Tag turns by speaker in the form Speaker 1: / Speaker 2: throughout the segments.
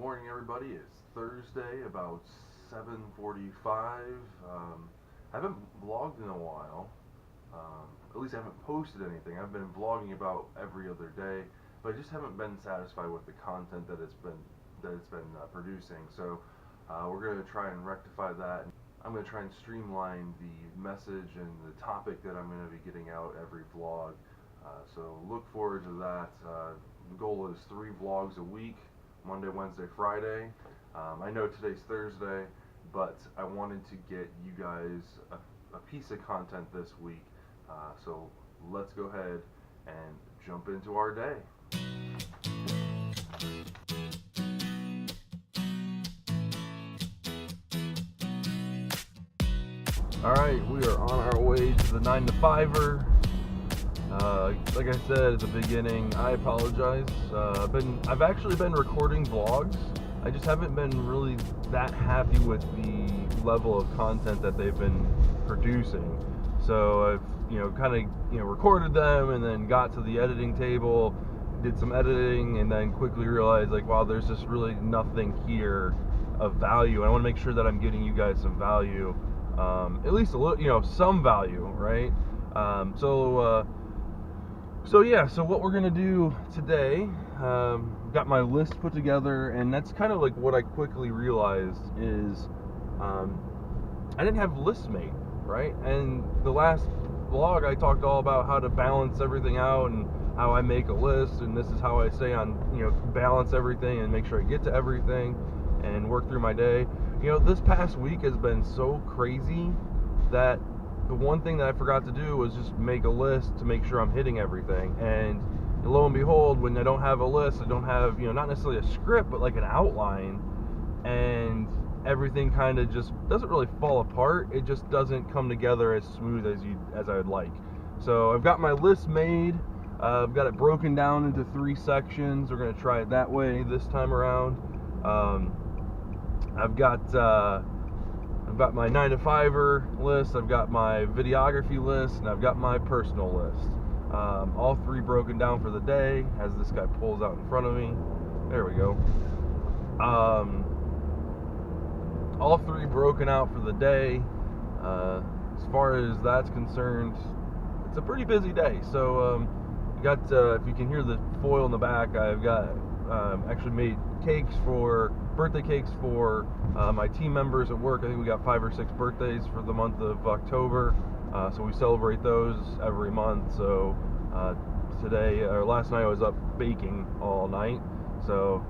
Speaker 1: Morning, everybody. It's Thursday, about 7:45. I haven't vlogged in a while. At least I haven't posted anything. I've been vlogging about every other day, but I just haven't been satisfied with the content that it's been producing. So we're going to try and rectify that. I'm going to try and streamline the message and the topic that I'm going to be getting out every vlog. So look forward to that. The goal is 3 vlogs a week. Monday, Wednesday, Friday. I know today's Thursday, but I wanted to get you guys a piece of content this week. So let's go ahead and jump into our day. Alright, we are on our way to the 9 to 5er. Like I said at the beginning, I apologize. I've actually been recording vlogs. I just haven't been really that happy with the level of content that they've been producing. So I've kind of recorded them and then got to the editing table, did some editing, and then quickly realized wow, there's just really nothing here of value. And I want to make sure that I'm getting you guys some value, at least a little, some value, right? So what we're gonna do today, got my list put together, and that's kind of like what I quickly realized is I didn't have lists made, right? And the last vlog I talked all about how to balance everything out and how I make a list, and this is how I stay on, balance everything and make sure I get to everything and work through my day. This past week has been so crazy that the one thing that I forgot to do was just make a list to make sure I'm hitting everything. And lo and behold, when I don't have a list, I don't have, not necessarily a script, but like an outline, and everything kind of just doesn't really fall apart. It just doesn't come together as smooth as I would like. So I've got my list made. I've got it broken down into 3 sections. We're going to try it that way this time around. I've got my 9 to 5er list, I've got my videography list, and I've got my personal list. All 3 broken down for the day, as this guy pulls out in front of me. There we go. All 3 broken out for the day. As far as that's concerned, it's a pretty busy day. So if you can hear the foil in the back, I've got actually made birthday cakes for my team members at work. I think we got 5 or 6 birthdays for the month of October, so we celebrate those every month. So last night I was up baking all night, so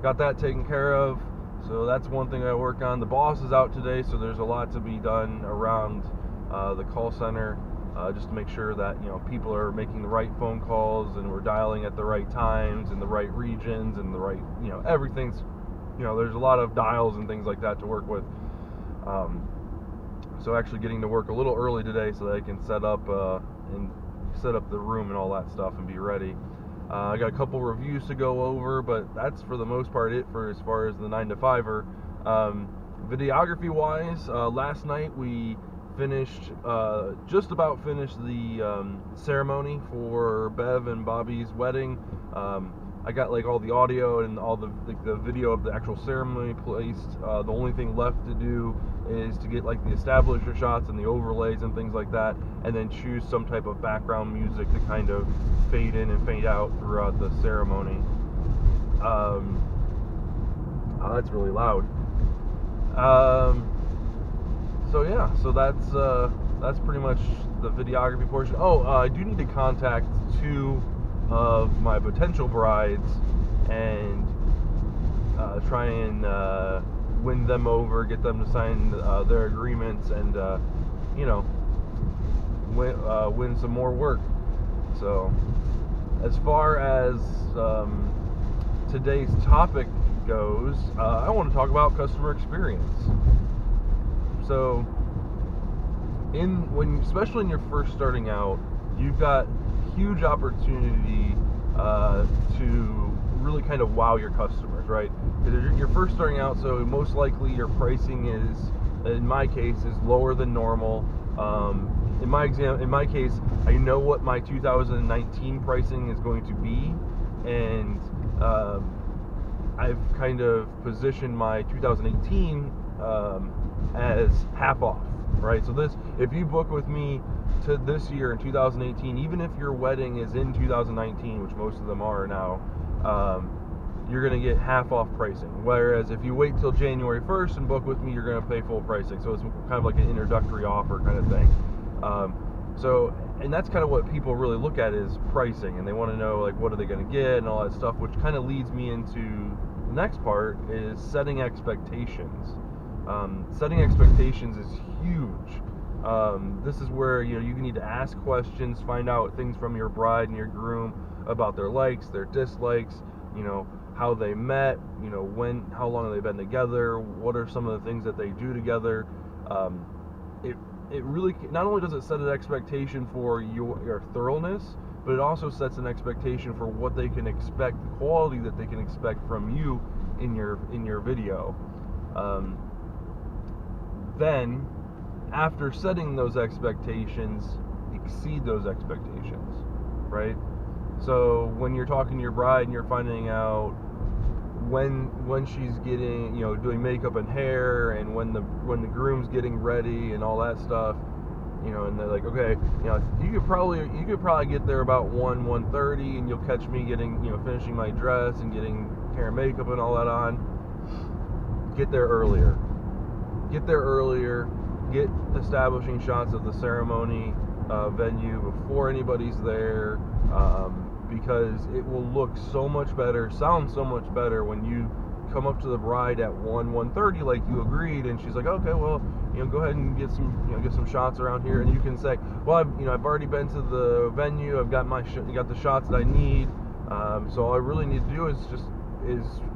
Speaker 1: got that taken care of. So that's one thing I work on. The boss is out today, so there's a lot to be done around the call center, just to make sure that people are making the right phone calls and we're dialing at the right times in the right regions and the right everything's there's a lot of dials and things like that to work with. So actually getting to work a little early today so that I can set up the room and all that stuff and be ready. I got a couple reviews to go over, but that's for the most part it for as far as the 9 to 5er. Videography wise, last night we just about finished the ceremony for Bev and Bobby's wedding. I got all the audio and all the video of the actual ceremony placed. The only thing left to do is to get the establisher shots and the overlays and things like that, and then choose some type of background music to kind of fade in and fade out throughout the ceremony. Oh, that's really loud. So that's pretty much the videography portion. I do need to contact 2 of my potential brides and try and win them over, get them to sign their agreements, and win some more work. So as far as today's topic goes, I want to talk about customer experience. So especially when you're first starting out, you've got huge opportunity to really kind of wow your customers, right? Because you're first starting out, so most likely your pricing in my case, is lower than normal. In my case, I know what my 2019 pricing is going to be, and I've kind of positioned my 2018 as half off, right? So if you book with me to this year in 2018, even if your wedding is in 2019, which most of them are now, you're going to get half off pricing. Whereas if you wait till January 1st and book with me, you're going to pay full pricing. So it's kind of like an introductory offer kind of thing. And that's kind of what people really look at is pricing, and they want to know like what are they going to get and all that stuff, which kind of leads me into the next part is setting expectations. Setting expectations is huge. This is where you need to ask questions, find out things from your bride and your groom about their likes, their dislikes, how they met, how long have they been together, what are some of the things that they do together. It really, not only does it set an expectation for your thoroughness, but it also sets an expectation for what they can expect, the quality that they can expect from you in your video. Then, after setting those expectations, exceed those expectations, right? So when you're talking to your bride and you're finding out when she's getting, doing makeup and hair, and when the groom's getting ready and all that stuff, and they're like, okay, you could probably get there about 1:30, and you'll catch me getting, finishing my dress and getting hair and makeup and all that on. Get there earlier. Get establishing shots of the ceremony venue before anybody's there. Because it will look so much better, sound so much better when you come up to the bride at 1:30 like you agreed, and she's like, okay, well, go ahead and get some shots around here, and you can say, well, I've already been to the venue, I've got got the shots that I need, so all I really need to do is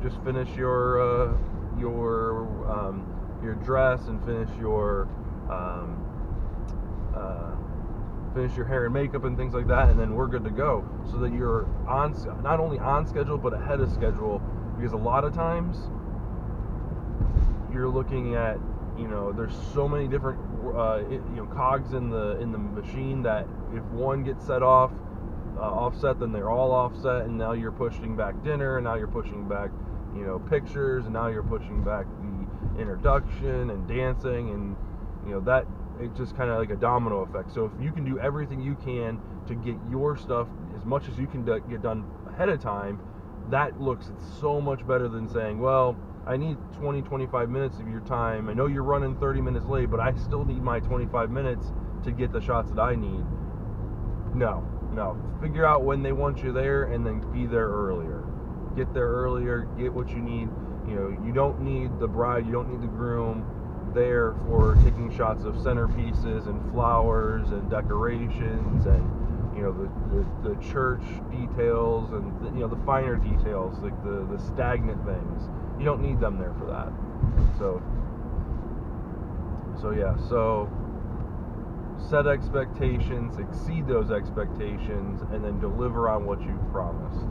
Speaker 1: just finish your dress and finish your hair and makeup and things like that, and then we're good to go, so that you're not only on schedule but ahead of schedule. Because a lot of times you're looking at, there's so many different cogs in the machine that if one gets set offset, then they're all offset, and now you're pushing back dinner, and now you're pushing back pictures, and now you're pushing back the introduction and dancing, and that it's just kind of like a domino effect. So if you can do everything you can to get your stuff as much as you can get done ahead of time, that looks so much better than saying, well, I need 20-25 minutes of your time. I know you're running 30 minutes late, but I still need my 25 minutes to get the shots that I need. No. Figure out when they want you there, and then be there earlier. Get there earlier, get what you need. You don't need the bride, you don't need the groom there for taking shots of centerpieces and flowers and decorations and the church details and the finer details, like the stagnant things. You don't need them there for that. So set expectations, exceed those expectations, and then deliver on what you promised.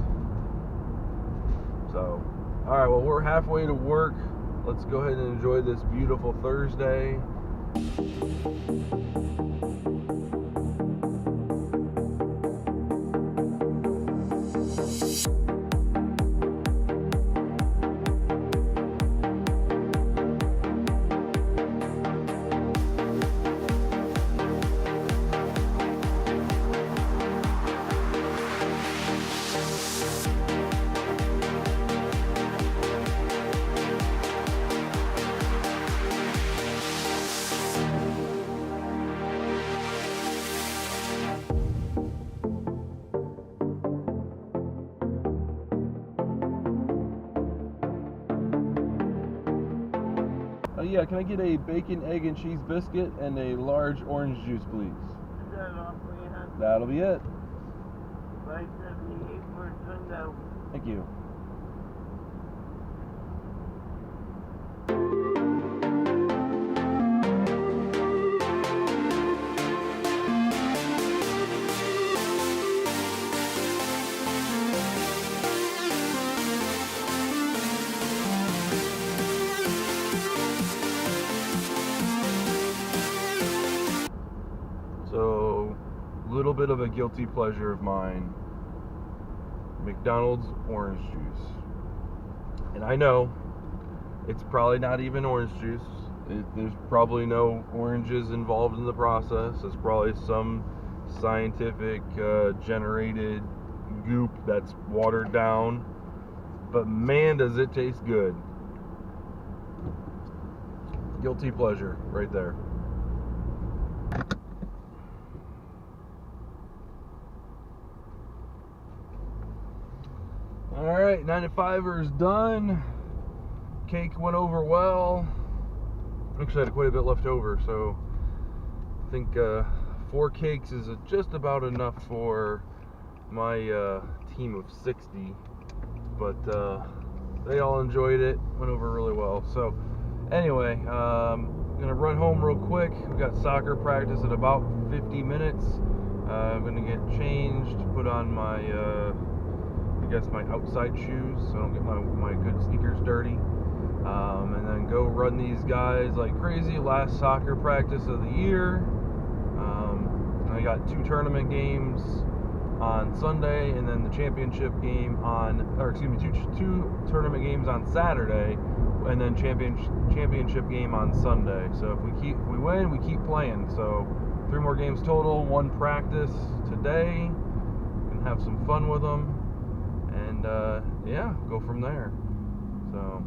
Speaker 1: So all right, well, we're halfway to work. Let's go ahead and enjoy this beautiful Thursday. Yeah, can I get a bacon, egg, and cheese biscuit and a large orange juice, please?
Speaker 2: Is that all we have?
Speaker 1: That'll be it.
Speaker 2: 578 for Sundown.
Speaker 1: Thank you. So, little bit of a guilty pleasure of mine, McDonald's orange juice. And I know it's probably not even orange juice. There's probably no oranges involved in the process. It's probably some scientific generated goop that's watered down. But man, does it taste good. Guilty pleasure right there. Alright, 9 to 5er is done. Cake went over well. Actually, I had quite a bit left over, so I think 4 cakes is just about enough for my team of 60. But they all enjoyed it. Went over really well. So anyway, I'm gonna run home real quick. We got soccer practice in about 50 minutes. I'm gonna get changed, put on my my outside shoes so I don't get my good sneakers dirty, and then go run these guys like crazy. Last soccer practice of the year. I got 2 tournament games on Sunday, and then the championship game two tournament games on Saturday, and then championship game on Sunday. So if we win, we keep playing. So 3 more games total, 1 practice today, and have some fun with them, and yeah, go from there. So